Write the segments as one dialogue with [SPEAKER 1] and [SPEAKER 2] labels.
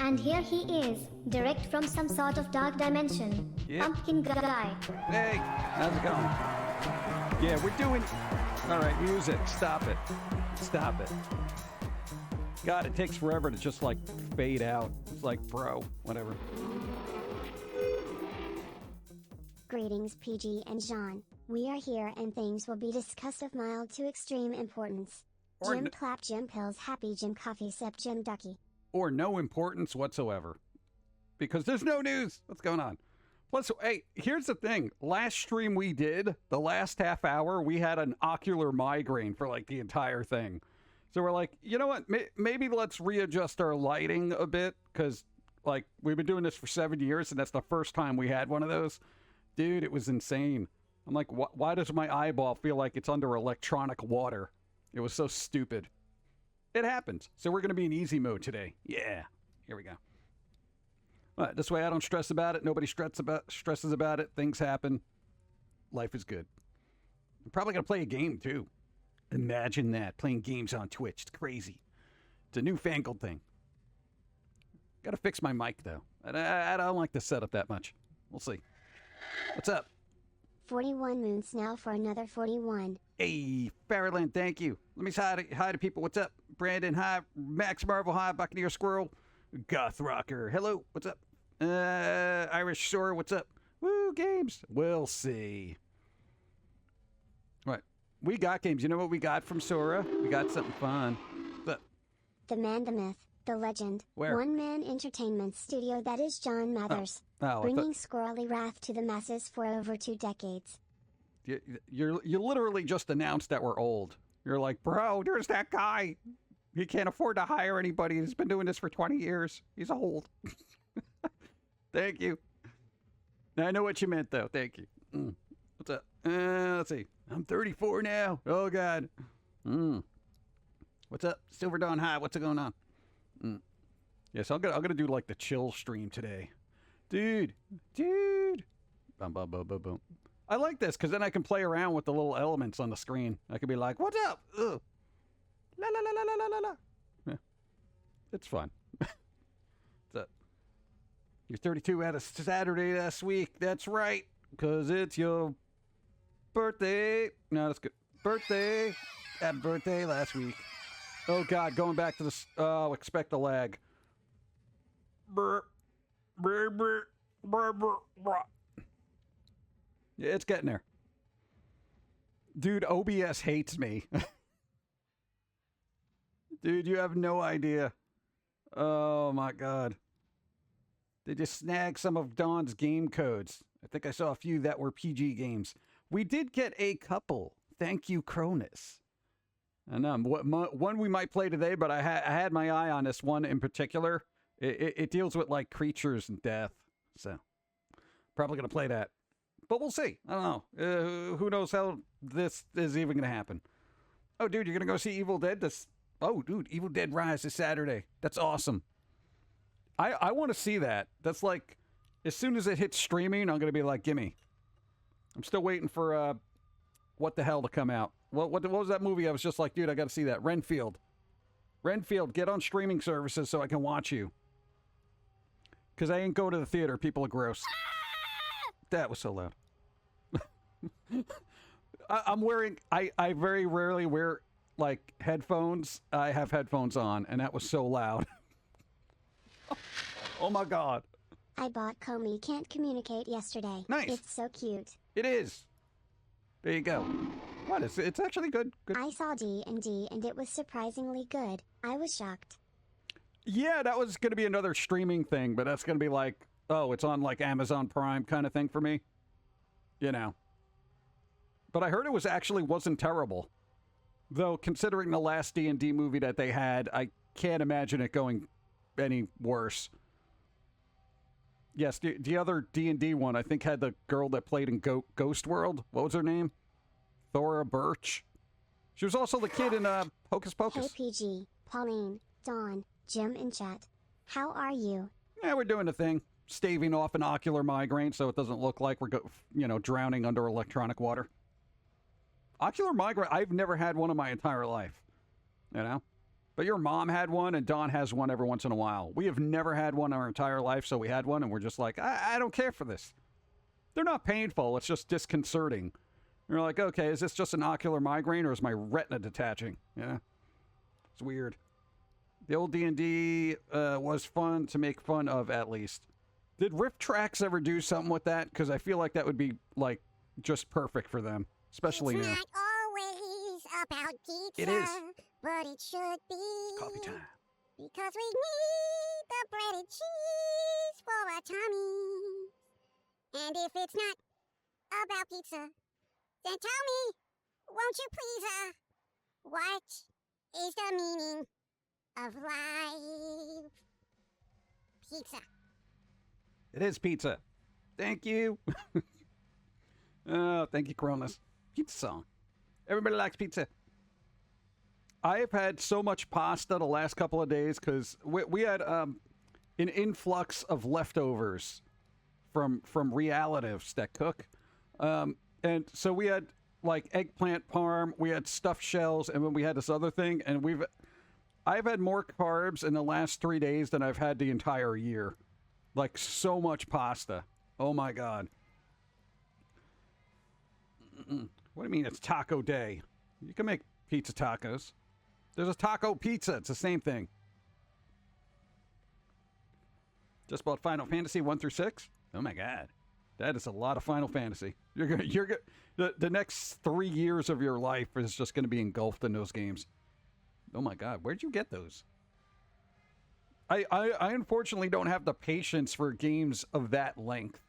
[SPEAKER 1] And here he is, direct from some sort of dark dimension.
[SPEAKER 2] Yep.
[SPEAKER 1] Pumpkin guy.
[SPEAKER 2] Hey, how's it going? Yeah, we're doing... Alright, music. Stop it. Stop it. God, it takes forever to just, like, fade out. It's like, bro, whatever.
[SPEAKER 3] Greetings, PG and Jean. We are here and things will be discussed of mild to extreme importance. Jim clap, Jim pills, happy Jim coffee sip, Jim ducky.
[SPEAKER 2] Or no importance whatsoever. Because there's no news. What's going on? Plus, hey, here's the thing. Last stream we did, the last half hour, we had an ocular migraine for like the entire thing. So we're like, you know what? Maybe let's readjust our lighting a bit. Because, like, we've been doing this for 7 years, and that's the first time we had one of those. Dude, it was insane. I'm like, why does my eyeball feel like it's under electronic water? It was so stupid. It happens. So we're going to be in easy mode today. Yeah. Here we go. All right, this way I don't stress about it. Nobody stresses about it. Things happen. Life is good. I'm probably going to play a game, too. Imagine that. Playing games on Twitch. It's crazy. It's a newfangled thing. Got to fix my mic, though. I don't like the setup that much. We'll see. What's up?
[SPEAKER 3] 41 moons now for another 41.
[SPEAKER 2] Hey, Farrelland, thank you. Let me say hi to people. What's up? Brandon, hi. Max Marvel, hi. Buccaneer Squirrel. Goth Rocker, hello. What's up? Irish Sora, what's up? Woo, games. We'll see. All right. We got games. You know what we got from Sora? We got something fun. What's up?
[SPEAKER 3] The man, the myth, the legend.
[SPEAKER 2] Where?
[SPEAKER 3] One-man entertainment studio that is John Mathers. Bringing squirrely wrath to the masses for over 2 decades.
[SPEAKER 2] You literally just announced that we're old. You're like, bro, there's that guy. He can't afford to hire anybody. He's been doing this for 20 years. He's old. Thank you. I know what you meant, though. Thank you. What's up? Let's see. I'm 34 now. Oh, God. What's up? Silver Dawn High. What's going on? Yes, I'm gonna do like the chill stream today. Dude. Boom, boom, boom, boom, boom. I like this because then I can play around with the little elements on the screen. I can be like, what's up? Ugh. La la la la la la la la. Yeah. It's fun. What's up? You're 32 at a Saturday last week. That's right. Because it's your birthday. No, that's good. Birthday. Happy birthday last week. Oh, God. Going back to the... Oh, expect a lag. Brr. Brr, brr, brr, brr, brr. Yeah, it's getting there. Dude, OBS hates me. Dude, you have no idea. Oh, my God. They just snagged some of Dawn's game codes. I think I saw a few that were PG games. We did get a couple. Thank you, Cronus. And one we might play today, but I had my eye on this one in particular. It deals with, like, creatures and death. So, probably going to play that. But we'll see. I don't know. Who knows how this is even going to happen. Oh, dude, you're going to go see Evil Dead Oh, dude, Evil Dead Rise this Saturday. That's awesome. I want to see that. That's like, as soon as it hits streaming, I'm going to be like, gimme. I'm still waiting for, what the hell to come out. What was that movie? I was just like, dude, I got to see that. Renfield, get on streaming services so I can watch you. Because I ain't go to the theater. People are gross. That was so loud. I'm wearing... I very rarely wear, like, headphones. I have headphones on, and that was so loud. Oh, my God.
[SPEAKER 3] I bought Foamy Can't Communicate yesterday.
[SPEAKER 2] Nice.
[SPEAKER 3] It's so cute.
[SPEAKER 2] It is. There you go. What? It's actually good.
[SPEAKER 3] I saw D&D, and it was surprisingly good. I was shocked.
[SPEAKER 2] Yeah, that was going to be another streaming thing, but that's going to be like, oh, it's on like Amazon Prime kind of thing for me. You know. But I heard it wasn't terrible. Though, considering the last D&D movie that they had, I can't imagine it going any worse. Yes, the other D&D one, I think, had the girl that played in Ghost World. What was her name? Thora Birch. She was also the kid in Hocus Pocus.
[SPEAKER 3] Hey, PG, Pauline, Dawn, Jim in chat. How are you?
[SPEAKER 2] Yeah, we're doing the thing. Staving off an ocular migraine so it doesn't look like we're drowning under electronic water. Ocular migraine, I've never had one in my entire life. You know? But your mom had one, and Dawn has one every once in a while. We have never had one our entire life, so we had one, and we're just like, I don't care for this. They're not painful. It's just disconcerting. You're like, okay, is this just an ocular migraine, or is my retina detaching? Yeah, it's weird. The old D&D was fun to make fun of, at least. Did Rift Tracks ever do something with that? Because I feel like that would be, like, just perfect for them. Especially
[SPEAKER 3] it's
[SPEAKER 2] now.
[SPEAKER 3] Not always about pizza,
[SPEAKER 2] It is.
[SPEAKER 3] but it should be.
[SPEAKER 2] It's coffee time.
[SPEAKER 3] Because we need the bread and cheese for our tummies. And if it's not about pizza, then tell me, won't you please, what is the meaning of life? Pizza.
[SPEAKER 2] It is pizza. Thank you. Oh, thank you, Cronus. Pizza song. Everybody likes pizza. I have had so much pasta the last couple of days because we had an influx of leftovers from relatives that cook. And so we had like eggplant parm, we had stuffed shells, and then we had this other thing. And I've had more carbs in the last 3 days than I've had the entire year. Like so much pasta. Oh my God. What do you mean it's taco day? You can make pizza tacos. There's a taco pizza. It's the same thing. Just bought Final Fantasy 1 through 6. Oh my God. That is a lot of Final Fantasy. The next 3 years of your life is just going to be engulfed in those games. Oh my God. Where'd you get those? I unfortunately don't have the patience for games of that length,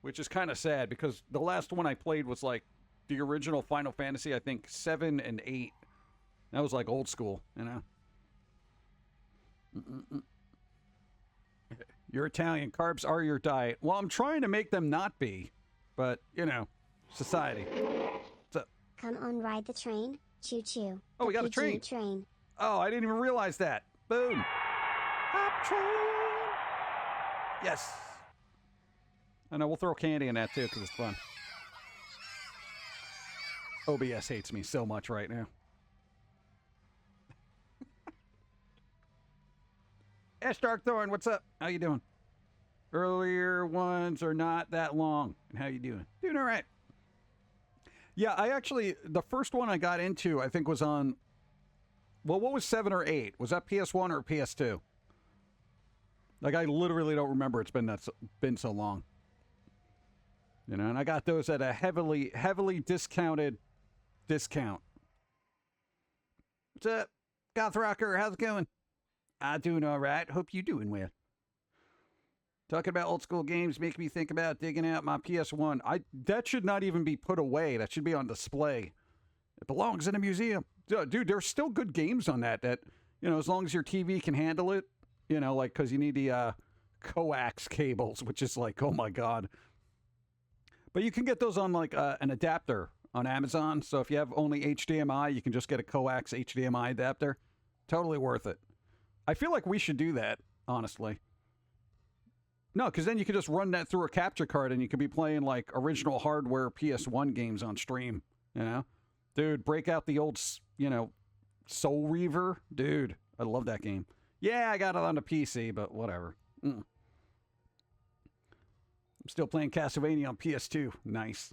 [SPEAKER 2] which is kind of sad because the last one I played was like the original Final Fantasy, I think 7 and 8. That was like old school, you know. You're Italian. Carbs are your diet. Well, I'm trying to make them not be, but, you know, society. What's up?
[SPEAKER 3] Come on, ride the train. Choo choo.
[SPEAKER 2] Oh, we got a
[SPEAKER 3] PG
[SPEAKER 2] train. Oh, I didn't even realize that. Boom. Hop train. Yes. I know, we'll throw candy in that too because it's fun. OBS hates me so much right now. S. Darkthorn, what's up? How you doing? Earlier ones are not that long. How you doing? Doing all right. Yeah, the first one I got into, I think was on, well, what was 7 or 8? Was that PS1 or PS2? Like, I literally don't remember. It's been so long. You know, and I got those at a heavily discounted discount. What's up, Goth Rocker? How's it going? I'm doing all right. Hope you doing well. Talking about old school games make me think about digging out my PS1. That should not even be put away. That should be on display. It belongs in a museum. Dude, there's still good games on that, you know, as long as your TV can handle it, you know, like, because you need the coax cables, which is like, oh my God. But you can get those on like an adapter on Amazon. So if you have only HDMI, you can just get a coax HDMI adapter. Totally worth it. I feel like we should do that, honestly. No, because then you could just run that through a capture card and you could be playing like original hardware PS1 games on stream, you know? Dude, break out the old, you know, Soul Reaver. Dude, I love that game. Yeah, I got it on the PC, but whatever. I'm still playing Castlevania on PS2. Nice.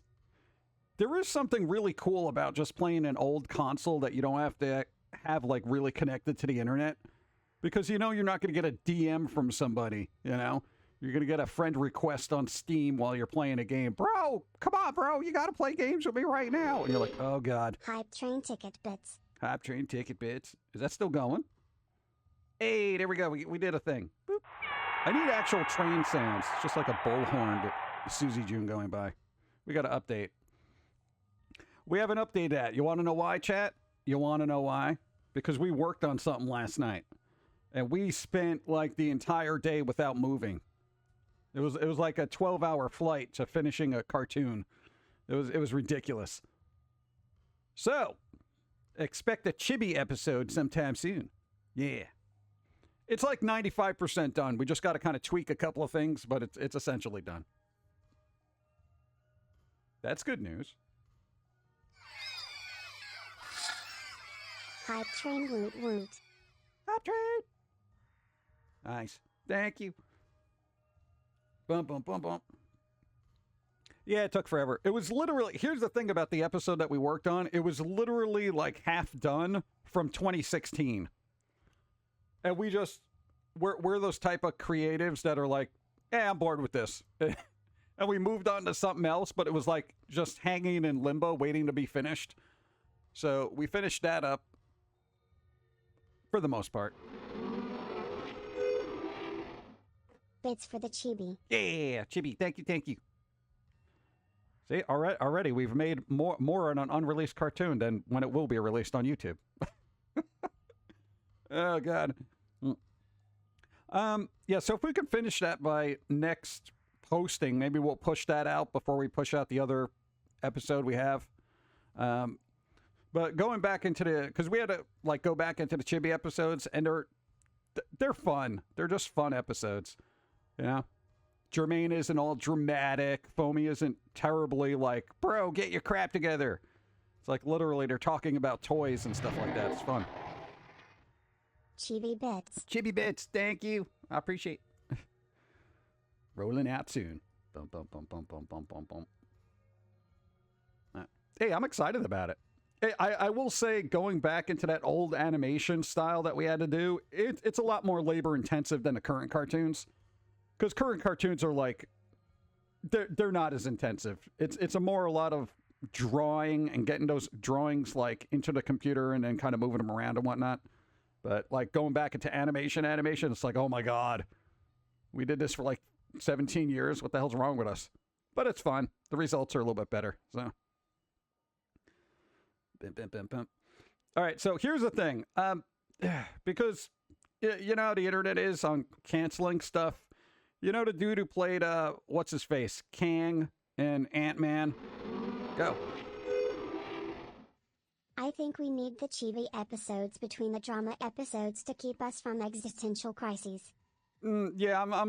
[SPEAKER 2] There is something really cool about just playing an old console that you don't have to have like really connected to the internet. Because you know you're not going to get a DM from somebody, you know? You're going to get a friend request on Steam while you're playing a game. Bro, come on, bro. You got to play games with me right now. And you're like, oh, God.
[SPEAKER 3] Hype train ticket bits.
[SPEAKER 2] Hype train ticket bits. Is that still going? Hey, there we go. We did a thing. Boop. I need actual train sounds. It's just like a bullhorn to Susie June going by. We got to update. We haven't updated that. You want to know why, chat? You want to know why? Because we worked on something last night. And we spent like the entire day without moving. It was like a 12-hour flight to finishing a cartoon. It was ridiculous. So, expect a chibi episode sometime soon. Yeah. It's like 95% done. We just got to kind of tweak a couple of things, but it's essentially done. That's good news.
[SPEAKER 3] Hype train woot woot.
[SPEAKER 2] Hot trade. Nice. Thank you. Bump, bump, bump, bump. Yeah, it took forever. It was literally, here's the thing about the episode that we worked on. It was literally like half done from 2016. And we just, we're those type of creatives that are like, I'm bored with this. And we moved on to something else, but it was like just hanging in limbo, waiting to be finished. So we finished that up for the most part.
[SPEAKER 3] Bits for the chibi.
[SPEAKER 2] Yeah, chibi. Thank you, thank you. See, already we've made more on an unreleased cartoon than when it will be released on YouTube. Oh, God. Yeah, so if we can finish that by next posting, maybe we'll push that out before we push out the other episode we have. But going back into the, because we had to like go back into the chibi episodes, and they're fun. They're just fun episodes, you know. Jermaine isn't all dramatic. Foamy isn't terribly like, bro, get your crap together. It's like literally they're talking about toys and stuff like that. It's fun.
[SPEAKER 3] Chibi bits.
[SPEAKER 2] Chibi bits, thank you. I appreciate it. Rolling out soon. Bum, bum, bum, bum, bum, bum, bum, bum. Hey, I'm excited about it. Hey, I will say, going back into that old animation style that we had to do, it's a lot more labor intensive than the current cartoons. Because current cartoons are like, they're not as intensive. It's a lot of drawing and getting those drawings like into the computer and then kind of moving them around and whatnot. But like going back into animation, it's like, oh my God, we did this for like 17 years. What the hell's wrong with us? But it's fun. The results are a little bit better. So, all right. So here's the thing. Because you know how the internet is on canceling stuff. You know the dude who played, what's his face? Kang and Ant-Man? Go.
[SPEAKER 3] I think we need the chibi episodes between the drama episodes to keep us from existential crises.
[SPEAKER 2] Yeah, I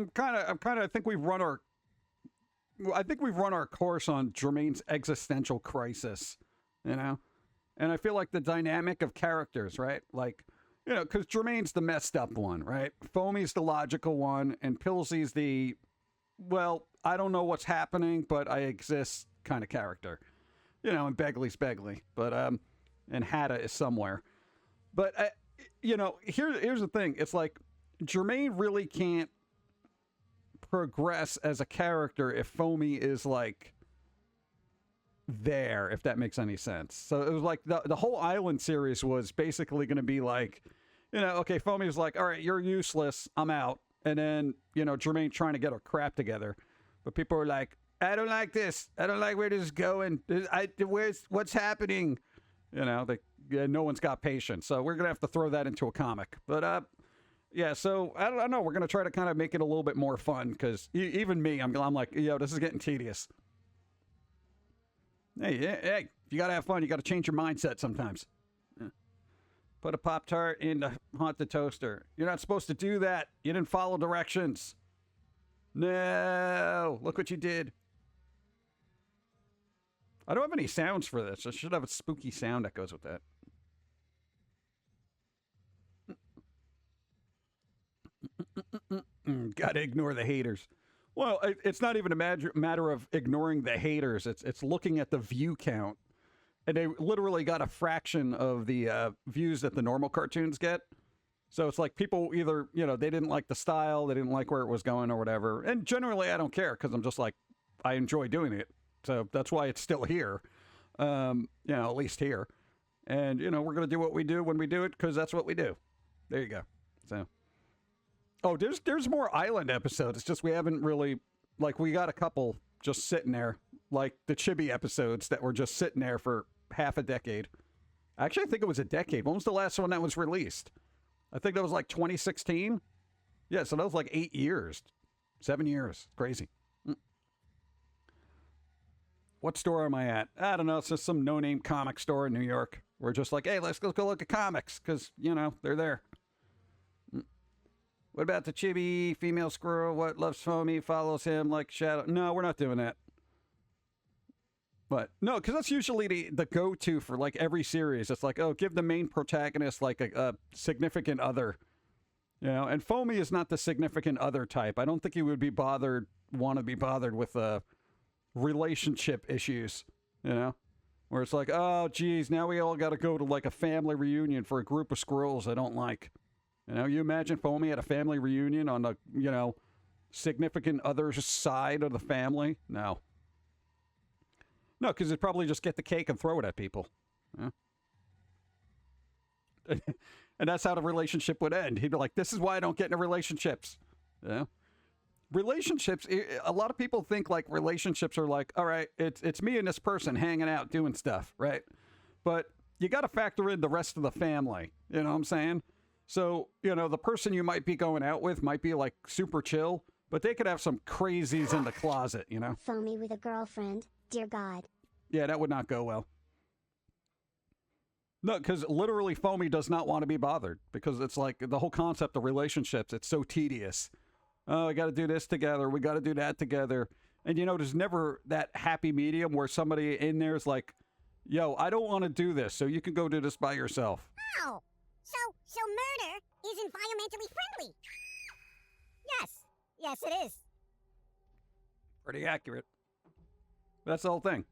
[SPEAKER 2] think we've run our course on Jermaine's existential crisis, you know? And I feel like the dynamic of characters, right? Like, you know, because Jermaine's the messed up one, right? Foamy's the logical one, and Pilsy's the, well, I don't know what's happening, but I exist kind of character. You know, and Begley's Begley, but, and Hatta is somewhere. But, you know, here's the thing. It's like, Jermaine really can't progress as a character if Foamy is, like, there, if that makes any sense. So it was like, the whole Island series was basically going to be like, you know, okay, Foamy was like, all right, you're useless, I'm out. And then, you know, Jermaine trying to get her crap together. But people were like, I don't like this. I don't like where this is going. What's happening? You know, no one's got patience. So we're going to have to throw that into a comic. But, yeah, so I don't know. We're going to try to kind of make it a little bit more fun because even me, I'm like, yo, this is getting tedious. Hey, if you got to have fun, you got to change your mindset sometimes. Put a Pop-Tart in the haunted toaster. You're not supposed to do that. You didn't follow directions. No, look what you did. I don't have any sounds for this. I should have a spooky sound that goes with that. Gotta ignore the haters. Well, it's not even a matter of ignoring the haters. It's looking at the view count. And they literally got a fraction of the views that the normal cartoons get. So it's like people either, you know, they didn't like the style, they didn't like where it was going or whatever. And generally I don't care because I'm just like, I enjoy doing it. So that's why it's still here. You know, at least here. And, you know, we're going to do what we do when we do it because that's what we do. There you go. So, oh, there's more Island episodes. It's just we haven't really, like, we got a couple just sitting there. Like the Chibi episodes that were just sitting there for half a decade. Actually, I think it was a decade. When was the last one that was released? I think that was like 2016. Yeah, so that was like 8 years. 7 years. Crazy. What store am I at? I don't know. It's just some no-name comic store in New York. We're just like, hey, let's go look at comics because, you know, they're there. What about the chibi female squirrel? What loves Foamy, follows him like shadow? No, we're not doing that. But no, because that's usually the go-to for like every series. It's like, oh, give the main protagonist like a significant other You know, and Foamy is not the significant other type. I don't think he would want to be bothered with relationship issues, you know? Where it's like, oh, geez, now we all got to go to like a family reunion for a group of squirrels I don't like. You know, you imagine Foamy at a family reunion on the, you know, significant other side of the family? No. No, because he'd probably just get the cake and throw it at people. Yeah. And that's how the relationship would end. He'd be like, this is why I don't get into relationships. Yeah. Relationships, a lot of people think like relationships are like, all right, it's me and this person hanging out doing stuff, right? But you got to factor in the rest of the family. You know what I'm saying? So, you know, the person you might be going out with might be like super chill, but they could have some crazies in the closet, you know?
[SPEAKER 1] Foamy with a girlfriend, dear God.
[SPEAKER 2] Yeah, that would not go well. No, because literally Foamy does not want to be bothered because it's like the whole concept of relationships, it's so tedious. Oh, we got to do this together. We got to do that together. And, you know, there's never that happy medium where somebody in there is like, yo, I don't want to do this, so you can go do this by yourself.
[SPEAKER 3] Oh, so murder is environmentally friendly. Yes, it is.
[SPEAKER 2] Pretty accurate. That's the whole thing.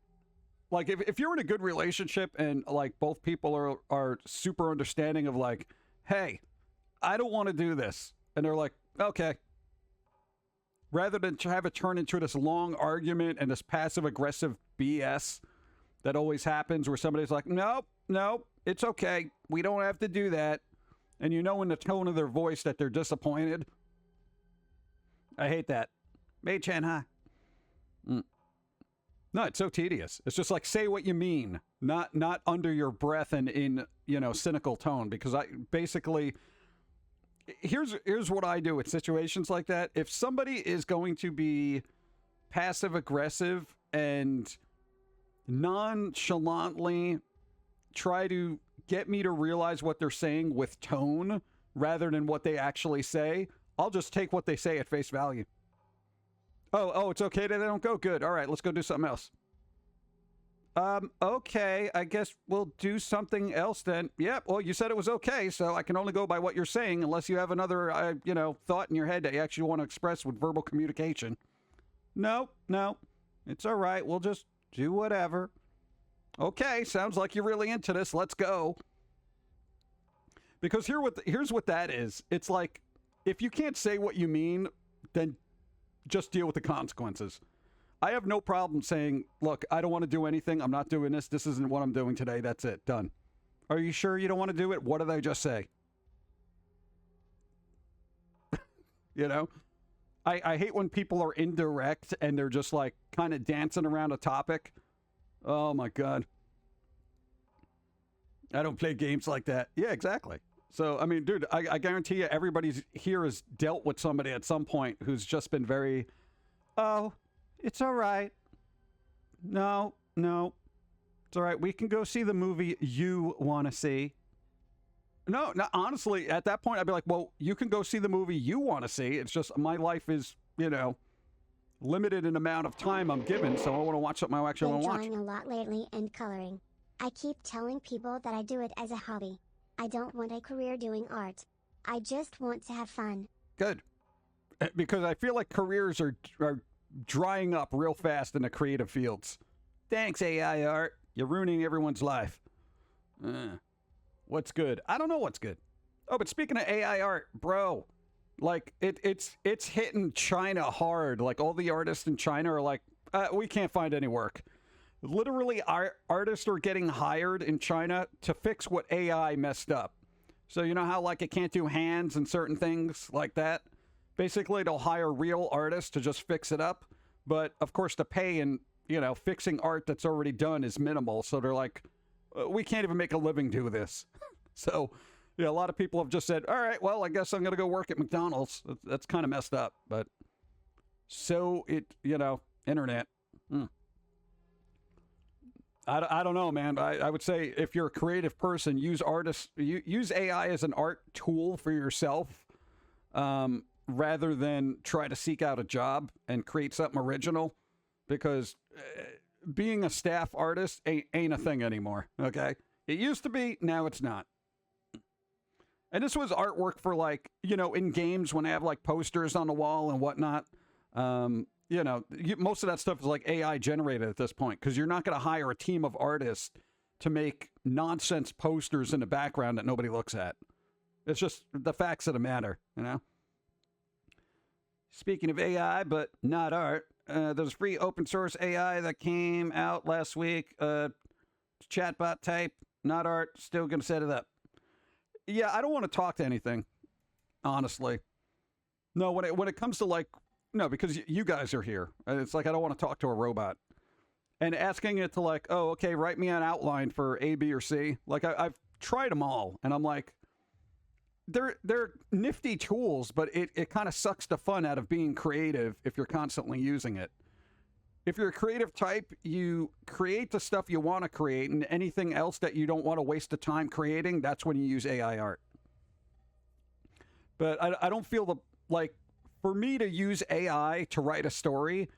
[SPEAKER 2] Like, if you're in a good relationship and, like, both people are super understanding of, like, hey, I don't want to do this. And they're like, okay. Rather than have it turn into this long argument and this passive-aggressive BS that always happens where somebody's like, nope, it's okay. We don't have to do that. And you know in the tone of their voice that they're disappointed. I hate that. Mei-chan, hi. No, it's so tedious. It's just like, say what you mean, not under your breath and in, you know, cynical tone. Because I basically... Here's what I do with situations like that. If somebody is going to be passive-aggressive and nonchalantly try to get me to realize what they're saying with tone rather than what they actually say, I'll just take what they say at face value. Oh, it's okay that they don't go? Good. All right, let's go do something else. Okay, I guess we'll do something else then. Yep, well, you said it was okay, so I can only go by what you're saying unless you have another, you know, thought in your head that you actually want to express with verbal communication. No, it's all right. We'll just do whatever. Okay, sounds like you're really into this. Let's go. Because here's what that is. It's like, if you can't say what you mean, then just deal with the consequences. I have no problem saying, look, I don't want to do anything. I'm not doing this. This isn't what I'm doing today. That's it. Done. Are you sure you don't want to do it? What did I just say? You know? I hate when people are indirect and they're just like kind of dancing around a topic. Oh my God. I don't play games like that. Yeah, exactly. So, I mean, dude, I guarantee you everybody's here has dealt with somebody at some point who's just been very, oh, it's all right. No, it's all right. We can go see the movie you want to see. No, honestly, at that point, I'd be like, well, you can go see the movie you want to see. It's just my life is, you know, limited in amount of time I'm given, so I want to watch something I actually want to watch.
[SPEAKER 1] Been drawing a lot lately and coloring. I keep telling people that I do it as a hobby. I don't want a career doing art. I just want to have fun.
[SPEAKER 2] Good. Because I feel like careers are drying up real fast in the creative fields. Thanks, AI art. You're ruining everyone's life. What's good? I don't know what's good. Oh, but speaking of AI art, bro, like it's hitting China hard. Like all the artists in China are like, we can't find any work. Literally, our artists are getting hired in China to fix what AI messed up. So you know how like it can't do hands and certain things like that? Basically, they'll hire real artists to just fix it up. But of course, the pay in, you know, fixing art that's already done is minimal. So they're like, we can't even make a living do this. So, yeah, a lot of people have just said, all right, well, I guess I'm going to go work at McDonald's. That's kind of messed up. But so you know, internet. I don't know, man. I would say if you're a creative person, use AI as an art tool for yourself, rather than try to seek out a job and create something original, because being a staff artist ain't a thing anymore. Okay, it used to be, now it's not. And this was artwork for, like, you know, in games when they have, like, posters on the wall and whatnot. You know, most of that stuff is, like, AI generated at this point, because you're not going to hire a team of artists to make nonsense posters in the background that nobody looks at. It's just the facts of the matter, you know? Speaking of AI, but not art, there's free open source AI that came out last week. Chatbot type, not art, still going to set it up. Yeah, I don't want to talk to anything, honestly. No, when it comes to, like, no, because you guys are here. It's like I don't want to talk to a robot. And asking it to, like, oh, okay, write me an outline for A, B, or C. Like, I've tried them all, and I'm like, they're nifty tools, but it kind of sucks the fun out of being creative if you're constantly using it. If you're a creative type, you create the stuff you want to create, and anything else that you don't want to waste the time creating, that's when you use AI art. But I don't feel like, for me to use AI to write a story,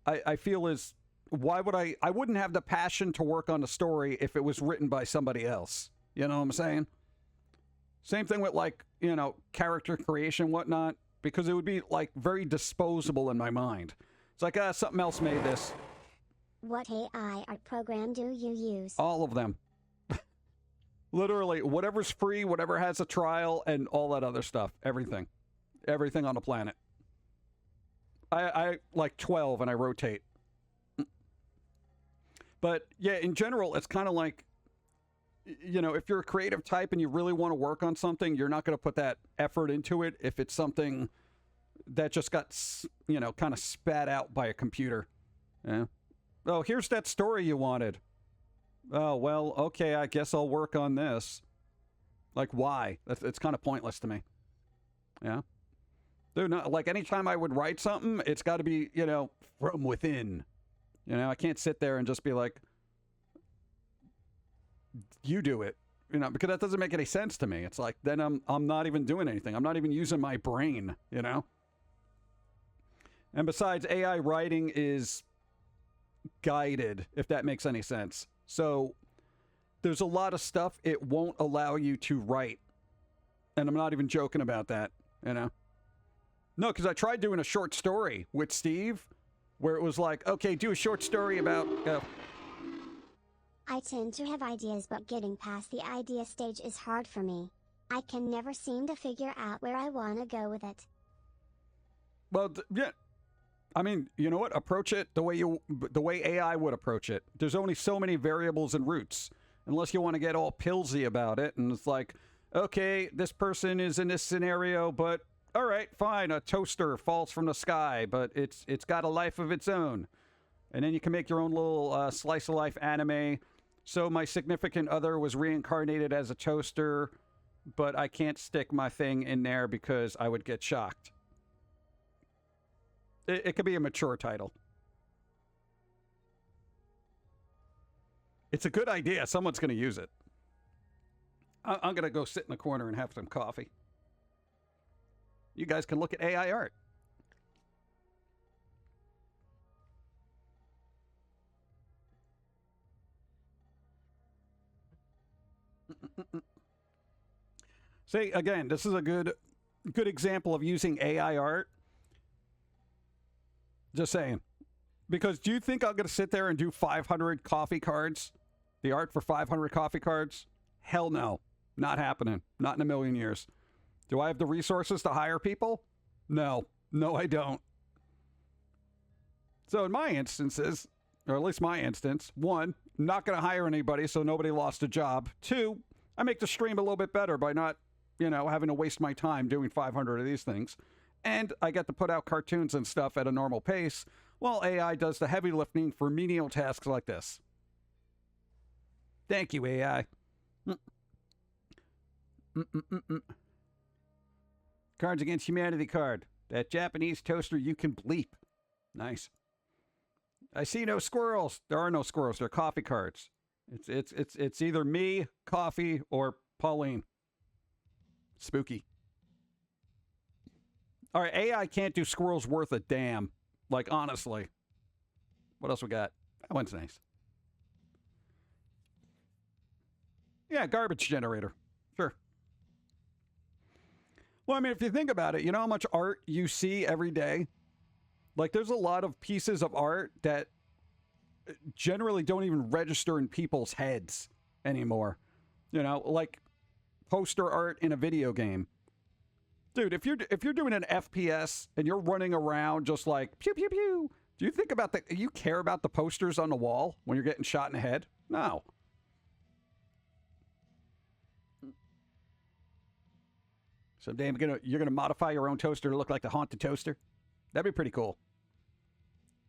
[SPEAKER 2] I feel is, why would I wouldn't have the passion to work on the story if it was written by somebody else. You know what I'm saying? Same thing with, like, you know, character creation, whatnot, because it would be, like, very disposable in my mind. It's like, something else made this.
[SPEAKER 1] What AI art program do you use?
[SPEAKER 2] All of them. Literally, whatever's free, whatever has a trial, and all that other stuff. Everything. Everything on the planet. I like 12, and I rotate. But, yeah, in general, it's kind of like, you know, if you're a creative type and you really want to work on something, you're not going to put that effort into it if it's something that just got, you know, kind of spat out by a computer. Yeah. Oh, here's that story you wanted. Oh, well, okay, I guess I'll work on this. Like, why? It's kind of pointless to me. Yeah. Dude, no, like, anytime I would write something, it's got to be, you know, from within. You know, I can't sit there and just be like, you do it, you know, because that doesn't make any sense to me. It's like, then I'm not even doing anything. I'm not even using my brain, you know? And besides, AI writing is guided, if that makes any sense. So there's a lot of stuff it won't allow you to write. And I'm not even joking about that, you know? No, because I tried doing a short story with Steve where it was like, okay, do a short story about...
[SPEAKER 1] I tend to have ideas, but getting past the idea stage is hard for me. I can never seem to figure out where I want to go with it.
[SPEAKER 2] Well, yeah. I mean, you know what? Approach it the way AI would approach it. There's only so many variables and roots, unless you want to get all pillsy about it. And it's like, okay, this person is in this scenario, but all right, fine. A toaster falls from the sky, but it's got a life of its own. And then you can make your own little slice of life anime. So my significant other was reincarnated as a toaster, but I can't stick my thing in there because I would get shocked. It could be a mature title. It's a good idea. Someone's going to use it. I'm going to go sit in the corner and have some coffee. You guys can look at AI art. See, again, this is a good example of using AI art. Just saying. Because do you think I'm going to sit there and do 500 coffee cards? The art for 500 coffee cards? Hell no. Not happening. Not in a million years. Do I have the resources to hire people? No. No, I don't. So in my instances, or at least my instance, one, I'm not going to hire anybody so nobody lost a job. Two, I make the stream a little bit better by not, having to waste my time doing 500 of these things. And I get to put out cartoons and stuff at a normal pace, while AI does the heavy lifting for menial tasks like this. Thank you, AI. Cards Against Humanity card. That Japanese toaster you can bleep. Nice. I see no squirrels. There are no squirrels. They're coffee cards. It's either me, coffee, or Pauline. Spooky. All right, AI can't do squirrels worth a damn. Like, honestly. What else we got? That one's nice. Yeah, garbage generator. Sure. Well, I mean, if you think about it, you know how much art you see every day? Like, there's a lot of pieces of art that generally don't even register in people's heads anymore. You know, like poster art in a video game. Dude, if you're doing an FPS and you're running around just like pew pew pew, do you think about you care about the posters on the wall when you're getting shot in the head? No. Someday you're gonna modify your own toaster to look like the haunted toaster. That'd be pretty cool.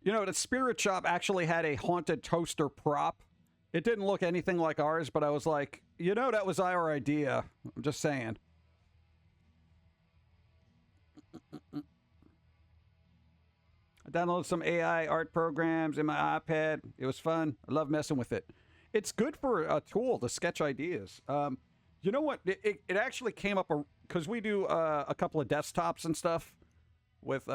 [SPEAKER 2] You know, the Spirit Shop actually had a haunted toaster prop. It didn't look anything like ours, but I was like, you know, that was our idea. I'm just saying. I downloaded some AI art programs in my iPad. It was fun. I love messing with it. It's good for a tool to sketch ideas. You know what? It actually came up because we do a couple of desktops and stuff with...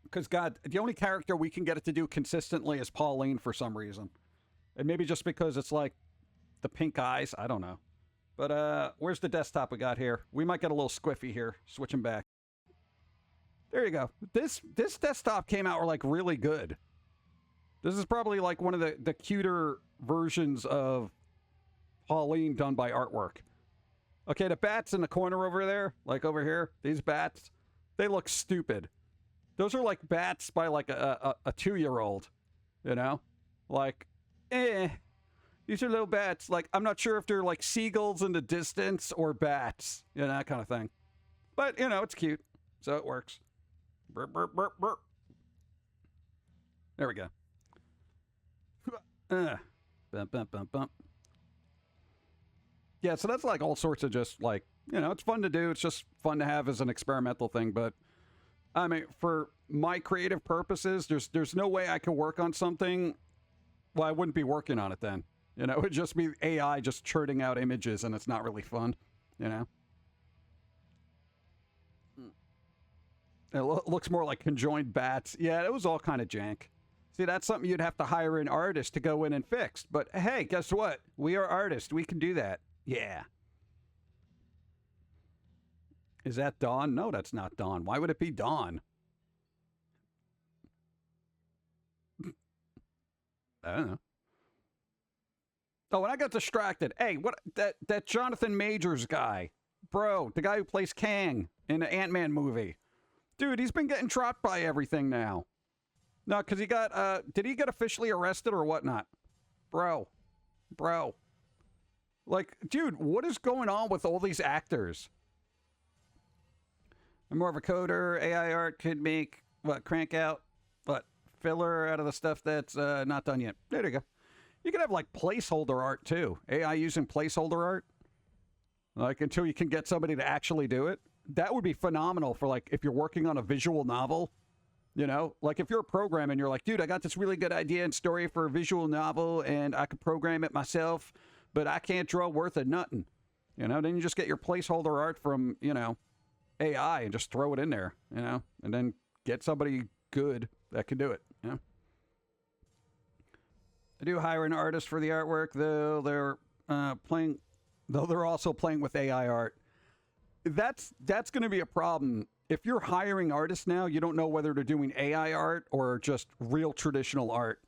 [SPEAKER 2] Because, God, the only character we can get it to do consistently is Pauline for some reason. And maybe just because it's like the pink eyes. I don't know. But where's the desktop we got here? We might get a little squiffy here. Switching back. There you go. This desktop came out like really good. This is probably like one of the cuter versions of Pauline done by artwork. Okay, the bats in the corner over there, like over here, these bats, they look stupid. Those are like bats by like a 2-year-old, you know? Like, these are little bats. Like, I'm not sure if they're like seagulls in the distance or bats, you know, that kind of thing. But, you know, it's cute, so it works. Burp, burp, burp, burp. There we go. Bump, bump, bump, bump. Yeah, so that's like all sorts of just like, you know, it's fun to do. It's just fun to have as an experimental thing. But, I mean, for my creative purposes, there's no way I could work on something. Well, I wouldn't be working on it then. You know, it would just be AI just churning out images, and it's not really fun, you know? It looks more like conjoined bats. Yeah, it was all kind of jank. See, that's something you'd have to hire an artist to go in and fix. But hey, guess what? We are artists. We can do that. Yeah. Is that Dawn? No, that's not Dawn. Why would it be Dawn? I don't know. Oh, and I got distracted. Hey, what that Jonathan Majors guy. Bro, the guy who plays Kang in the Ant-Man movie. Dude, he's been getting dropped by everything now. No, because he got, did he get officially arrested or whatnot? Bro. Like, dude, what is going on with all these actors? I'm more of a coder. AI art could make, crank out, filler out of the stuff that's not done yet. There you go. You could have, like, placeholder art, too. AI using placeholder art. Like, until you can get somebody to actually do it. That would be phenomenal for, like, if you're working on a visual novel. You know, like if you're a programmer and you're like, dude, I got this really good idea and story for a visual novel and I could program it myself, but I can't draw worth of nothing. You know, then you just get your placeholder art from, you know, AI and just throw it in there, you know, and then get somebody good that can do it, you know. I do hire an artist for the artwork, though they're also playing with AI art. That's going to be a problem. If you're hiring artists now, you don't know whether they're doing AI art or just real traditional art.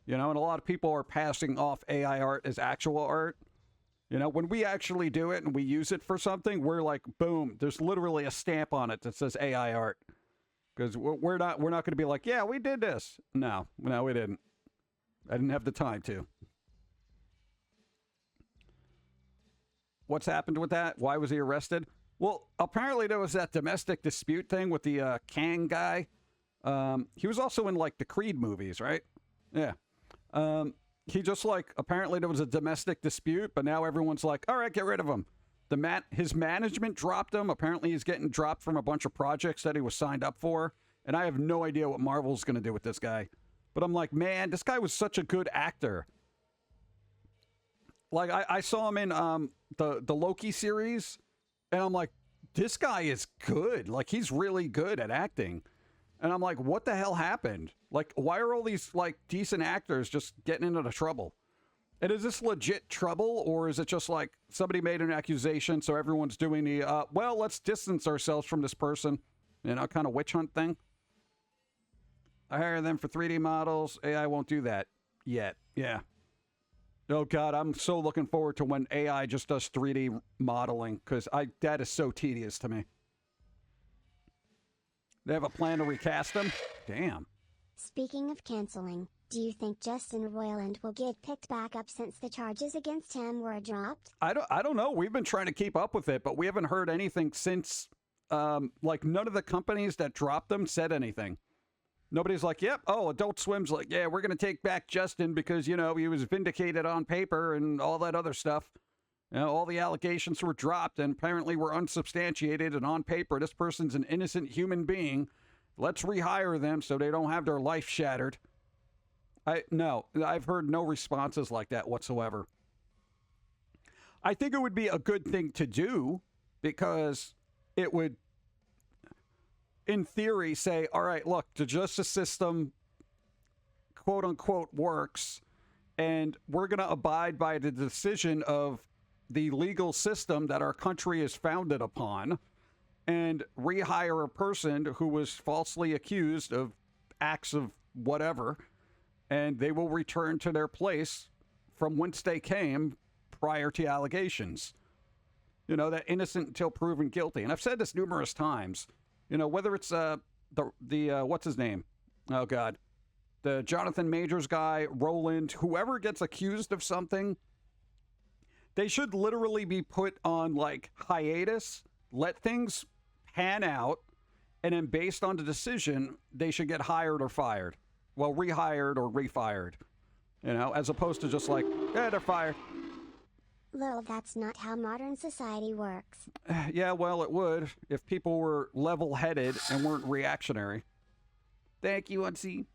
[SPEAKER 2] You know, and a lot of people are passing off AI art as actual art. You know, when we actually do it and we use it for something, we're like, boom, there's literally a stamp on it that says AI art. Because we're not going to be like, yeah, we did this. No, we didn't. I didn't have the time to. What's happened with that? Why was he arrested? Well, apparently there was that domestic dispute thing with the Kang guy. He was also in, like, the Creed movies, right? Yeah. He just, like, apparently there was a domestic dispute, but now everyone's like, all right, get rid of him. His management dropped him. Apparently he's getting dropped from a bunch of projects that he was signed up for. And I have no idea what Marvel's going to do with this guy. But I'm like, man, this guy was such a good actor. Like, I saw him in the Loki series. And I'm like, this guy is good. Like, he's really good at acting. And I'm like, what the hell happened? Like, why are all these, like, decent actors just getting into the trouble? And is this legit trouble, or is it just like somebody made an accusation, so everyone's doing the, well, let's distance ourselves from this person, you know, kind of witch hunt thing? I hire them for 3D models. AI won't do that yet. Yeah. Oh, God, I'm so looking forward to when AI just does 3D modeling, because that is so tedious to me. They have a plan to recast them? Damn.
[SPEAKER 1] Speaking of canceling, do you think Justin Roiland will get picked back up since the charges against him were dropped?
[SPEAKER 2] I don't know. We've been trying to keep up with it, but we haven't heard anything since, like, none of the companies that dropped them said anything. Nobody's like, yep, oh, Adult Swim's like, yeah, we're going to take back Justin because, you know, he was vindicated on paper and all that other stuff. You know, all the allegations were dropped and apparently were unsubstantiated, and on paper, this person's an innocent human being. Let's rehire them so they don't have their life shattered. No, I've heard no responses like that whatsoever. I think it would be a good thing to do because it would, in theory, say, all right, look, the justice system, quote unquote, works, and we're going to abide by the decision of the legal system that our country is founded upon, and rehire a person who was falsely accused of acts of whatever, and they will return to their place from whence they came prior to allegations. You know, that innocent until proven guilty. And I've said this numerous times. You know, whether it's the what's his name? Oh, God. The Jonathan Majors guy, Roland, whoever gets accused of something, they should literally be put on, like, hiatus, let things pan out, and then based on the decision, they should get hired or fired. Well, rehired or refired. You know, as opposed to just like, yeah, they're fired.
[SPEAKER 1] Lil, that's not how modern society works.
[SPEAKER 2] Yeah, well, it would if people were level-headed and weren't reactionary. Thank you, Unsee.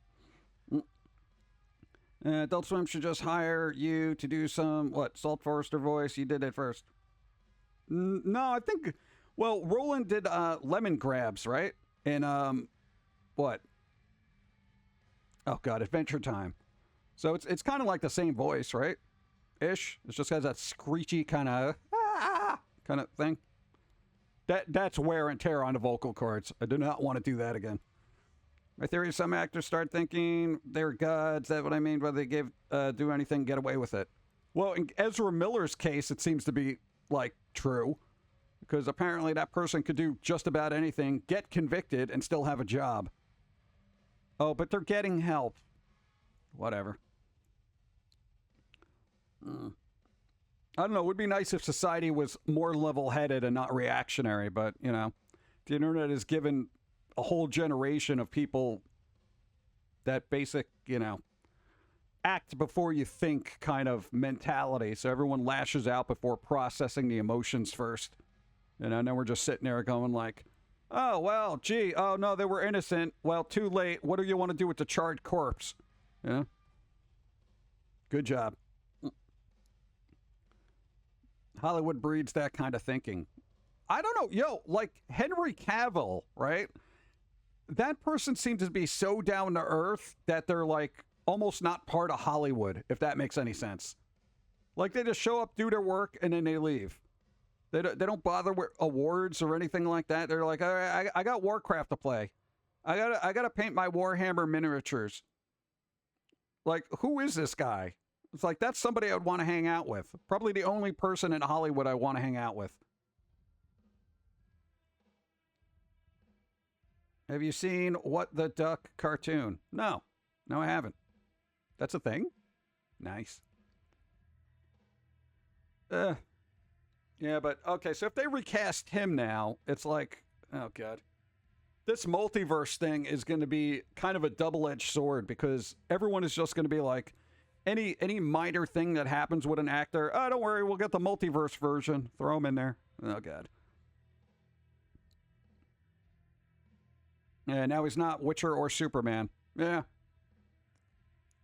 [SPEAKER 2] Adult Swim should just hire you to do some, Salt Forrester voice? You did it first. No, I think, well, Roland did Lemon Grabs, right? And, what? Oh, God, Adventure Time. So it's kind of like the same voice, right? Ish. It just has that screechy kind of thing. That's wear and tear on the vocal cords. I do not want to do that again. My theory is some actors start thinking they're gods. That's what I mean, whether they do anything, get away with it. Well, in Ezra Miller's case, it seems to be, like, true. Because apparently that person could do just about anything, get convicted, and still have a job. Oh, but they're getting help. Whatever. I don't know. It would be nice if society was more level-headed and not reactionary, but, you know, the internet has given a whole generation of people that basic, you know, act before you think kind of mentality. So everyone lashes out before processing the emotions first. You know, and then we're just sitting there going like, oh, well, gee, oh, no, they were innocent. Well, too late. What do you want to do with the charred corpse? Yeah. Good job. Hollywood breeds that kind of thinking. I don't know. Yo, like Henry Cavill, right? That person seems to be so down to earth that they're like almost not part of Hollywood, if that makes any sense. Like they just show up, do their work, and then they leave. They don't bother with awards or anything like that. They're like, all right, I got Warcraft to play. I gotta paint my Warhammer miniatures. Like, who is this guy? It's like, that's somebody I would want to hang out with. Probably the only person in Hollywood I want to hang out with. Have you seen What the Duck cartoon? No, I haven't. That's a thing? Nice. Yeah, but, okay, so if they recast him now, it's like, oh, God. This multiverse thing is going to be kind of a double-edged sword because everyone is just going to be like, any minor thing that happens with an actor, oh, don't worry, we'll get the multiverse version. Throw him in there. Oh, God. Yeah, now he's not Witcher or Superman. Yeah.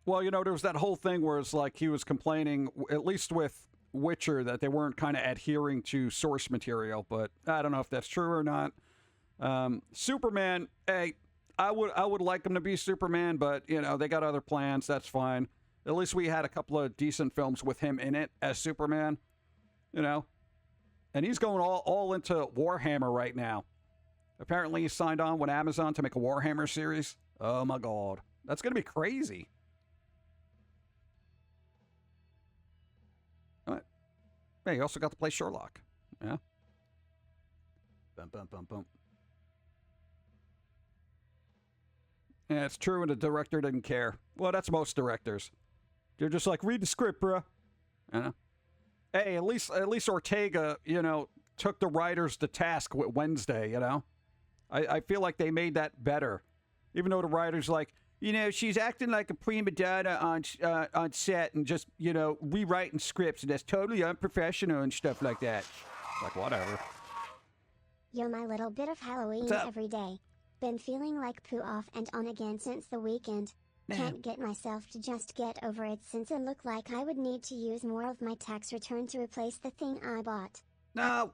[SPEAKER 2] Well, you know, there was that whole thing where it's like he was complaining, at least with Witcher, that they weren't kind of adhering to source material, but I don't know if that's true or not. Superman, hey, I would like him to be Superman, but, you know, they got other plans. That's fine. At least we had a couple of decent films with him in it as Superman, you know. And he's going all into Warhammer right now. Apparently he signed on with Amazon to make a Warhammer series. Oh my God. That's going to be crazy. All right. Hey, you also got to play Sherlock. Yeah. Bum, bum, bum, bum. Yeah, it's true, and the director didn't care. Well, that's most directors. They're just like, read the script, bruh. You know? Hey, at least Ortega, you know, took the writers to task with Wednesday, you know? I feel like they made that better. Even though the writer's like, you know, she's acting like a prima donna on set and just, you know, rewriting scripts, and that's totally unprofessional and stuff like that. Like, whatever.
[SPEAKER 1] You're my little bit of Halloween every day. Been feeling like poo off and on again since the weekend. Can't get myself to just get over it since it looked like I would need to use more of my tax return to replace the thing I bought.
[SPEAKER 2] No,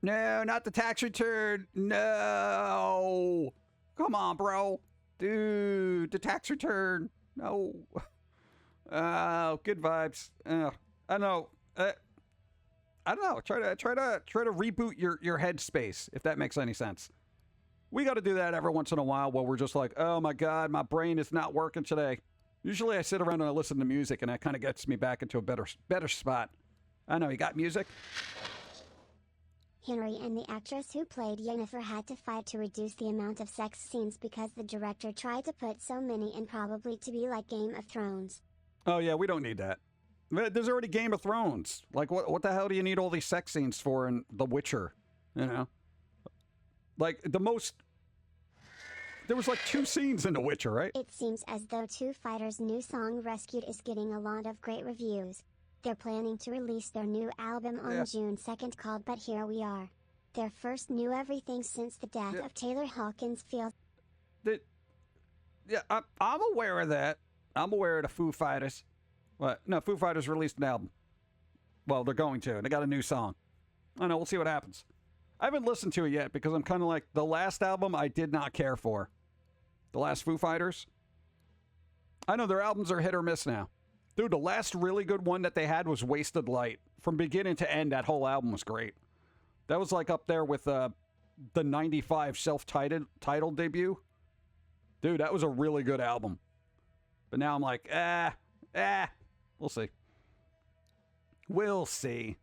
[SPEAKER 2] not the tax return. No. Come on, bro. Dude, the tax return. No. Oh, good vibes. I know. I don't know. Try to reboot your headspace, if that makes any sense. We got to do that every once in a while where we're just like, oh my God, my brain is not working today. Usually I sit around and I listen to music, and that kind of gets me back into a better spot. I know, you got music?
[SPEAKER 1] Henry and the actress who played Yennefer had to fight to reduce the amount of sex scenes because the director tried to put so many in, probably to be like Game of Thrones.
[SPEAKER 2] Oh yeah, we don't need that. There's already Game of Thrones. Like, what the hell do you need all these sex scenes for in The Witcher? You know? Like, there was like 2 scenes in The Witcher, right?
[SPEAKER 1] It seems as though Two Fighters' new song Rescued is getting a lot of great reviews. They're planning to release their new album on June 2nd called But Here We Are. Their first new everything since the death of Taylor Hawkins feels...
[SPEAKER 2] I'm aware of that. I'm aware of the Foo Fighters. What? No, Foo Fighters released an album. Well, they're going to. They got a new song. I don't know, we'll see what happens. I haven't listened to it yet because I'm kind of like, the last album I did not care for. The last Foo Fighters. I know their albums are hit or miss now. Dude, the last really good one that they had was Wasted Light. From beginning to end, that whole album was great. That was like up there with the 95 self-titled debut. Dude, that was a really good album. But now I'm like, we'll see. We'll see.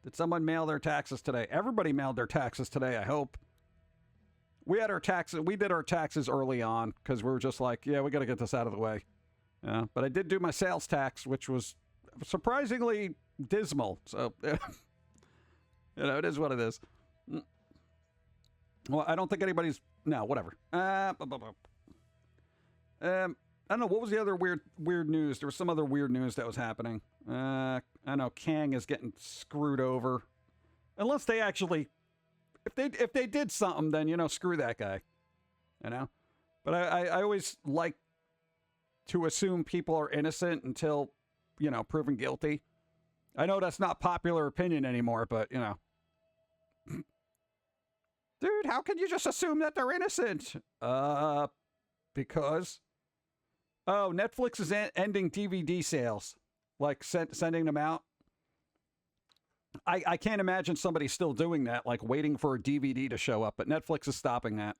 [SPEAKER 2] Did someone mail their taxes today? Everybody mailed their taxes today, I hope. We did our taxes early on because we were just like, yeah, we got to get this out of the way. Yeah, but I did do my sales tax, which was surprisingly dismal. So, you know, it is what it is. Well, I don't think anybody's... No, whatever. I don't know. What was the other weird news? There was some other weird news that was happening. I know Kang is getting screwed over. Unless they actually... If they did something, then, you know, screw that guy. You know? But I always like to assume people are innocent until, you know, proven guilty. I know that's not popular opinion anymore, but, you know. Dude, how can you just assume that they're innocent? Because... Oh, Netflix is ending DVD sales. Like, sending them out. I can't imagine somebody still doing that, like waiting for a DVD to show up, but Netflix is stopping that.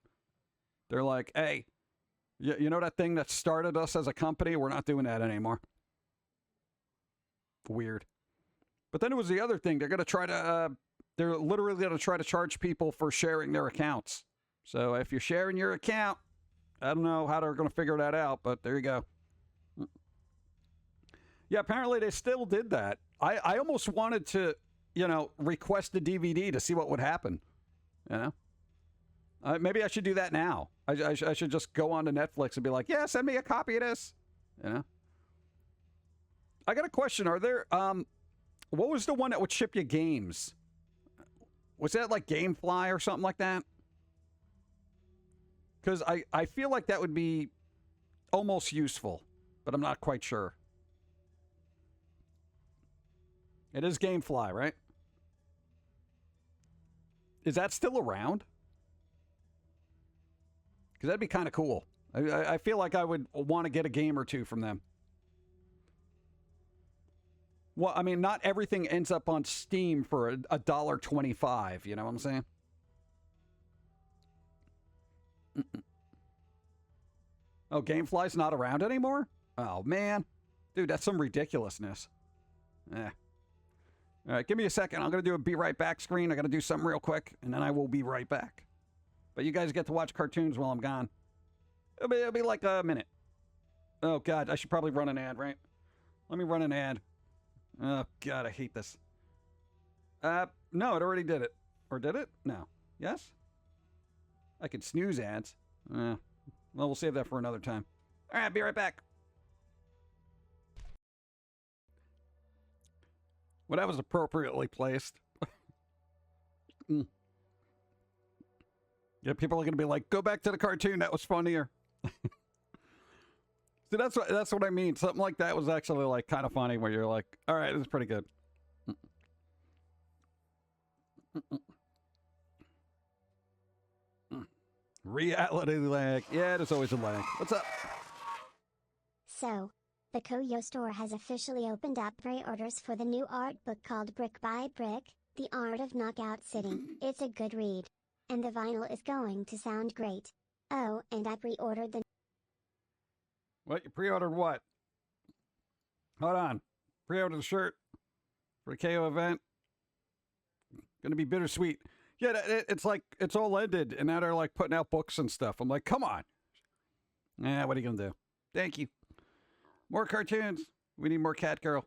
[SPEAKER 2] They're like, hey, you know that thing that started us as a company? We're not doing that anymore. Weird. But then it was the other thing. They're literally going to try to charge people for sharing their accounts. So if you're sharing your account, I don't know how they're going to figure that out, but there you go. Yeah, apparently they still did that. I almost wanted to, you know, request a DVD to see what would happen. You know? Maybe I should do that now. I should just go on to Netflix and be like, yeah, send me a copy of this. You know? I got a question. Are there, what was the one that would ship you games? Was that like Gamefly or something like that? Because I feel like that would be almost useful, but I'm not quite sure. It is Gamefly, right? Is that still around? Because that'd be kind of cool. I feel like I would want to get a game or two from them. Well, I mean, not everything ends up on Steam for $1.25. You know what I'm saying? Oh, Gamefly's not around anymore? Oh, man. Dude, that's some ridiculousness. Eh. All right, give me a second. I'm going to do a be right back screen. I got to do something real quick, and then I will be right back. But you guys get to watch cartoons while I'm gone. It'll be like a minute. Oh, God, I should probably run an ad, right? Let me run an ad. Oh, God, I hate this. No, it already did it. Or did it? No. Yes? I could snooze ads. Well, we'll save that for another time. All right, be right back. Well, that was appropriately placed. Yeah, people are going to be like, go back to the cartoon. That was funnier. See, that's what I mean. Something like that was actually like kind of funny where you're like, all right, this is pretty good. Reality lag. Yeah, there's always a lag. What's up?
[SPEAKER 1] So, the Koyo store has officially opened up pre-orders for the new art book called Brick by Brick, The Art of Knockout Sitting. It's a good read. And the vinyl is going to sound great. Oh, and I pre-ordered the...
[SPEAKER 2] What? You pre-ordered what? Hold on. Pre-ordered the shirt for the KO event. Gonna be bittersweet. Yeah, it's like, it's all ended, and now they're like putting out books and stuff. I'm like, come on. Yeah, what are you gonna do? Thank you. More cartoons. We need more Cat Girl.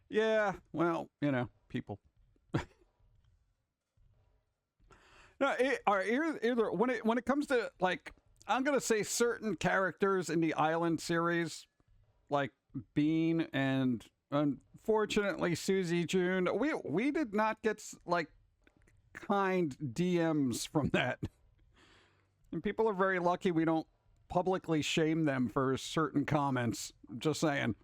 [SPEAKER 2] Yeah, well, you know, people. No, either when it comes to, like, I'm gonna say certain characters in the Island series, like Bean and unfortunately Susie June, we did not get like kind DMs from that, and people are very lucky we don't publicly shame them for certain comments. Just saying.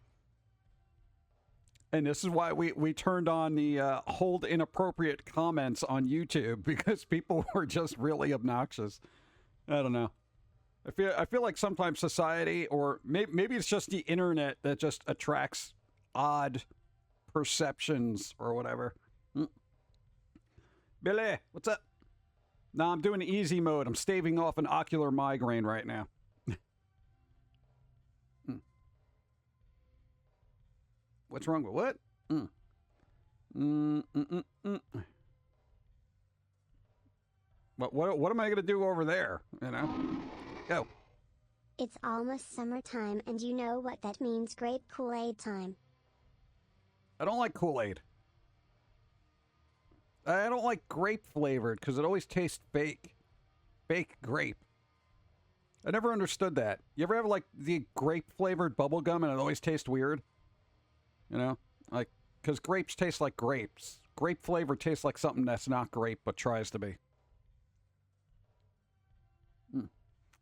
[SPEAKER 2] And this is why we turned on the hold inappropriate comments on YouTube, because people were just really obnoxious. I don't know. I feel like sometimes society, or maybe it's just the internet, that just attracts odd perceptions or whatever. Billy, what's up? No, I'm doing easy mode. I'm staving off an ocular migraine right now. What's wrong with what? What am I going to do over there? You know? Go.
[SPEAKER 1] It's almost summertime, and you know what that means, grape Kool-Aid time.
[SPEAKER 2] I don't like Kool-Aid. I don't like grape flavored because it always tastes fake. Fake grape. I never understood that. You ever have like the grape flavored bubble gum and it always tastes weird? You know? Like, because grapes taste like grapes. Grape flavor tastes like something that's not grape but tries to be.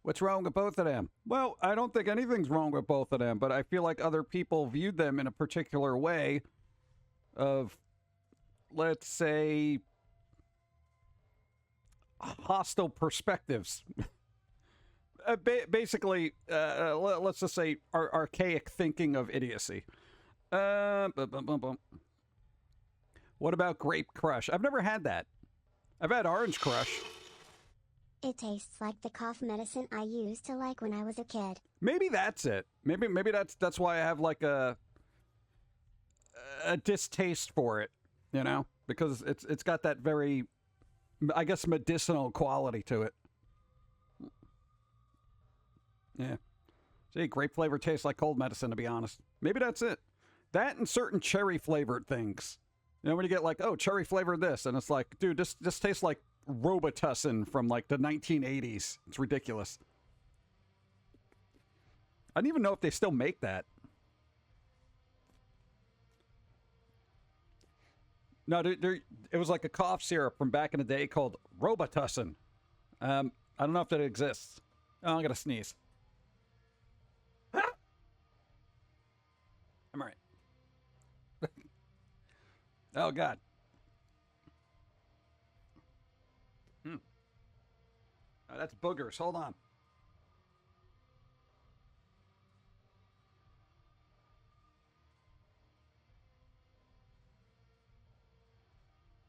[SPEAKER 2] What's wrong with both of them? Well, I don't think anything's wrong with both of them, but I feel like other people viewed them in a particular way of, let's say, hostile perspectives. Basically, let's just say archaic thinking of idiocy. What about Grape Crush? I've never had that. I've had Orange Crush.
[SPEAKER 1] It tastes like the cough medicine I used to like when I was a kid.
[SPEAKER 2] Maybe that's it. Maybe that's why I have like a distaste for it, you know? Because it's got that very, I guess, medicinal quality to it. Yeah. See, grape flavor tastes like cold medicine, to be honest. Maybe that's it. That and certain cherry flavored things. You know, when you get like, oh, cherry flavored this, and it's like, dude, this tastes like Robitussin from like the 1980s. It's ridiculous. I don't even know if they still make that. No, it was like a cough syrup from back in the day called Robitussin. I don't know if that exists. Oh, I'm gonna sneeze. I'm all right. Oh, God. Oh, that's boogers. Hold on.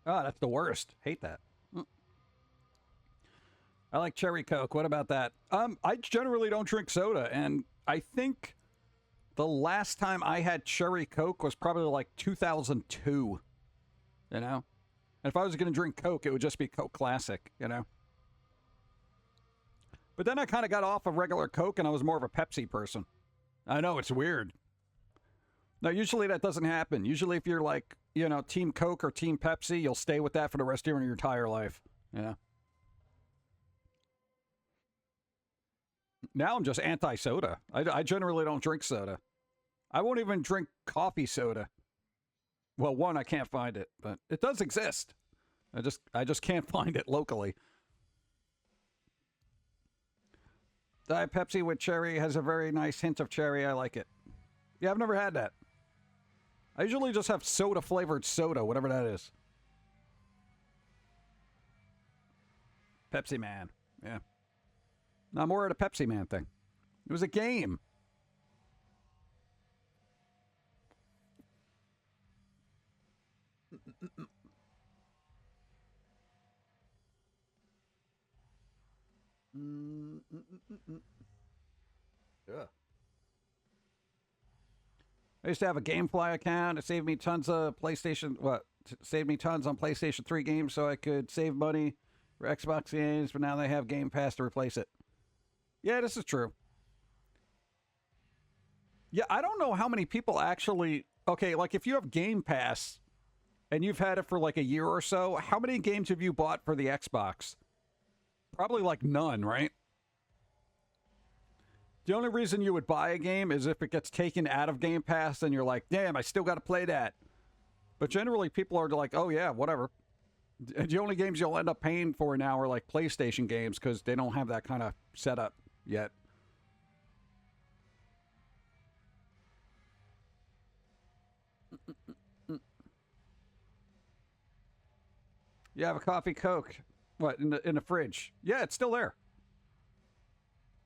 [SPEAKER 2] Oh, that's the worst. Hate that. I like cherry Coke. What about that? I generally don't drink soda, and I think the last time I had cherry Coke was probably like 2002. You know? And if I was going to drink Coke, it would just be Coke Classic, you know? But then I kind of got off of regular Coke, and I was more of a Pepsi person. I know, it's weird. Now, usually that doesn't happen. Usually if you're like, you know, Team Coke or Team Pepsi, you'll stay with that for the rest of your entire life. Yeah. Now I'm just anti-soda. I generally don't drink soda. I won't even drink coffee soda. Well, one, I can't find it, but it does exist. I just can't find it locally. Diet Pepsi with cherry has a very nice hint of cherry. I like it. Yeah, I've never had that. I usually just have soda-flavored soda, whatever that is. Pepsi Man. Yeah. I'm more at a Pepsi Man thing. It was a game. Yeah. I used to have a GameFly account. It saved me tons of PlayStation. Saved me tons on PlayStation 3 games so I could save money for Xbox games, but now they have Game Pass to replace it. Yeah, this is true. Yeah, I don't know how many people actually... Okay, like if you have Game Pass and you've had it for like a year or so, how many games have you bought for the Xbox? Probably like none, right? The only reason you would buy a game is if it gets taken out of Game Pass and you're like, damn, I still got to play that. But generally people are like, oh yeah, whatever. The only games you'll end up paying for now are like PlayStation games because they don't have that kind of setup yet. You have a coffee Coke. What, in the fridge? Yeah, it's still there.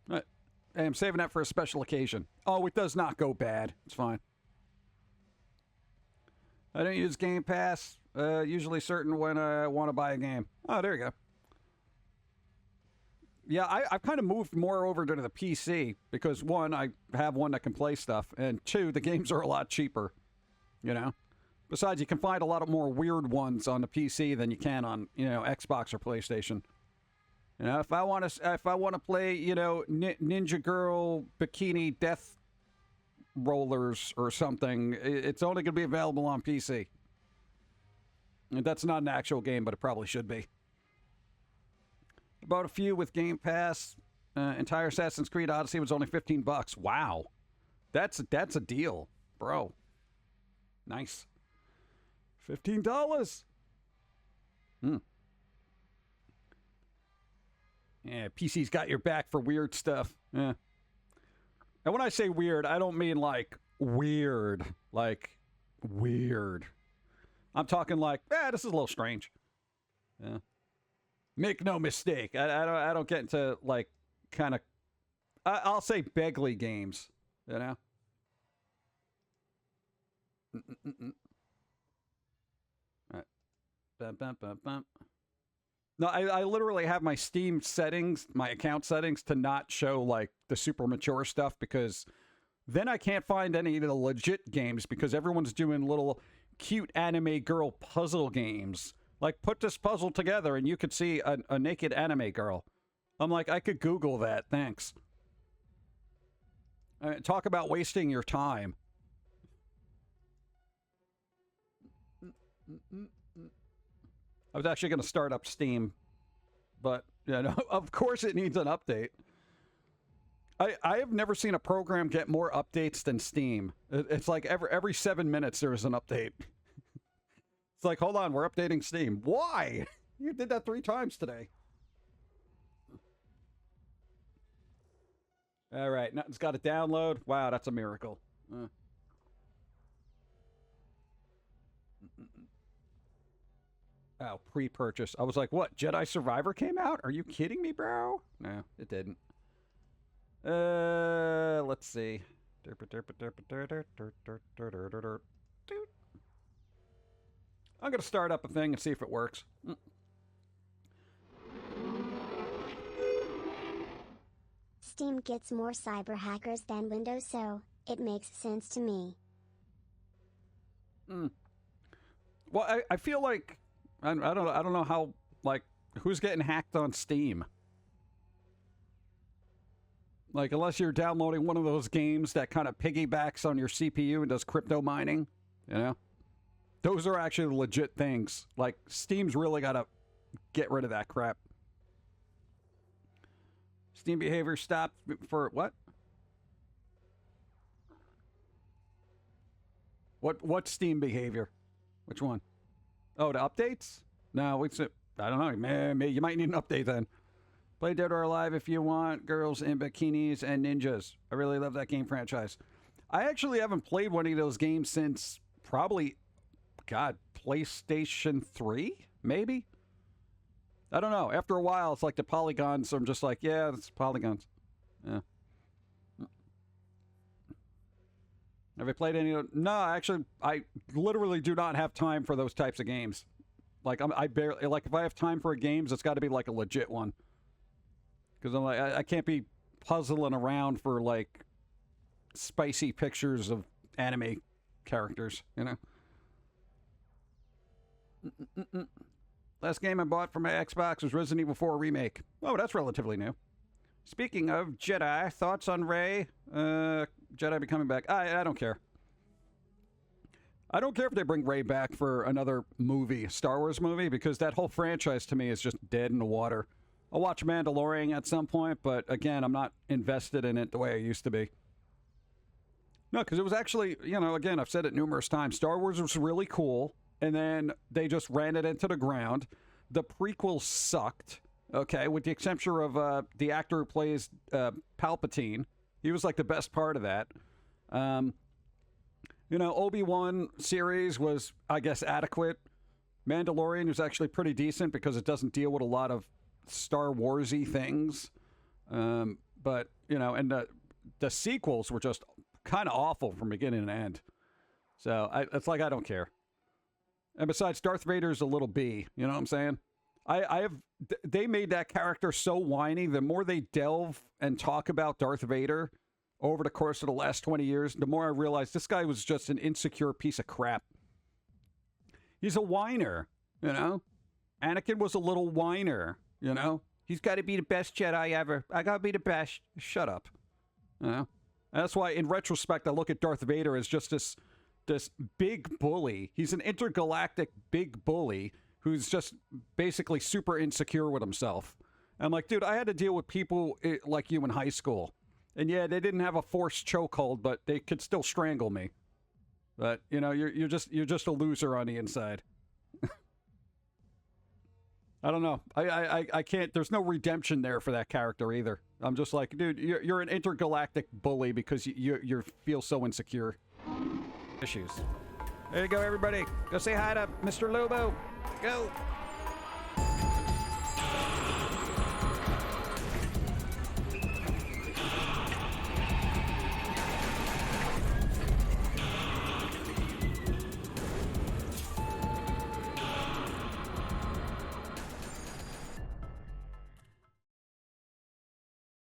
[SPEAKER 2] Hey, I'm saving that for a special occasion. Oh, it does not go bad. It's fine. I don't use Game Pass. Usually certain when I want to buy a game. Oh, there you go. Yeah, I've kind of moved more over to the PC because, one, I have one that can play stuff, and two, the games are a lot cheaper, you know? Besides, you can find a lot of more weird ones on the PC than you can on, you know, Xbox or PlayStation. You know, if I want to play, you know, Ninja Girl Bikini Death Rollers or something, it's only going to be available on PC. And that's not an actual game, but it probably should be. Bought a few with Game Pass. Entire Assassin's Creed Odyssey was only $15. Wow. That's a deal, bro. Nice. $15. Yeah, PC's got your back for weird stuff. Yeah. And when I say weird, I don't mean like weird. Like weird. I'm talking like, this is a little strange. Yeah. Make no mistake. I don't get into like kind of, I'll say begly games, you know? All right. Bum, bum, bum, bum. No, I literally have my Steam settings, my account settings to not show like the super mature stuff because then I can't find any of the legit games because everyone's doing little cute anime girl puzzle games. Like, put this puzzle together and you could see a naked anime girl. I'm like, I could Google that, thanks. Talk about wasting your time. I was actually going to start up Steam, but, you know, of course it needs an update. I have never seen a program get more updates than Steam. It's like every 7 minutes there is an update. It's like, hold on, we're updating Steam. Why? You did that 3 times today. All right, nothing's got to download. Wow, that's a miracle. Oh, pre-purchase. I was like, what? Jedi Survivor came out? Are you kidding me, bro? No, it didn't. Let's see. I'm going to start up a thing and see if it works.
[SPEAKER 1] Steam gets more cyber hackers than Windows, so it makes sense to me.
[SPEAKER 2] Well, I feel like I don't know how, like, who's getting hacked on Steam. Like, unless you're downloading one of those games that kind of piggybacks on your CPU and does crypto mining, you know? Those are actually legit things. Like, Steam's really got to get rid of that crap. Steam behavior stopped for what? What Steam behavior? Which one? Oh, the updates? No, I don't know. Man, you might need an update then. Play Dead or Alive if you want. Girls in bikinis and ninjas. I really love that game franchise. I actually haven't played one of those games since probably, God, PlayStation 3, maybe? I don't know. After a while, it's like the polygons. So I'm just like, yeah, it's polygons. Yeah. Have I played any? No, actually, I literally do not have time for those types of games. Like, I barely, like, if I have time for games, it's got to be like a legit one. Because I'm like, I can't be puzzling around for like spicy pictures of anime characters, you know? Last game I bought for my Xbox was Resident Evil 4 Remake. Oh, that's relatively new. Speaking of Jedi, thoughts on Rey? Jedi be coming back. I don't care. I don't care if they bring Rey back for another movie, Star Wars movie, because that whole franchise to me is just dead in the water. I'll watch Mandalorian at some point, but again, I'm not invested in it the way I used to be. No, because it was actually, you know, again, I've said it numerous times, Star Wars was really cool, and then they just ran it into the ground. The prequels sucked, okay, with the exception of the actor who plays Palpatine. He was like the best part of that. You know, Obi-Wan series was, I guess, adequate. Mandalorian was actually pretty decent because it doesn't deal with a lot of Star Wars-y things. But, you know, and the sequels were just kind of awful from beginning to end. So it's like I don't care. And besides, Darth Vader's a little B. You know what I'm saying? They made that character so whiny. The more they delve and talk about Darth Vader over the course of the last 20 years, the more I realize this guy was just an insecure piece of crap. He's a whiner, you know? Anakin was a little whiner, you know? He's got to be the best Jedi ever. I got to be the best. Shut up. You know? And that's why, in retrospect, I look at Darth Vader as just this big bully. He's an intergalactic big bully who's just basically super insecure with himself. I'm like, dude, I had to deal with people like you in high school. And yeah, they didn't have a forced chokehold, but they could still strangle me. But, you know, you're just a loser on the inside. I don't know. I can't, there's no redemption there for that character either. I'm just like, dude, you're an intergalactic bully because you feel so insecure. Issues. There you go, everybody. Go say hi to Mr. Lobo. Go.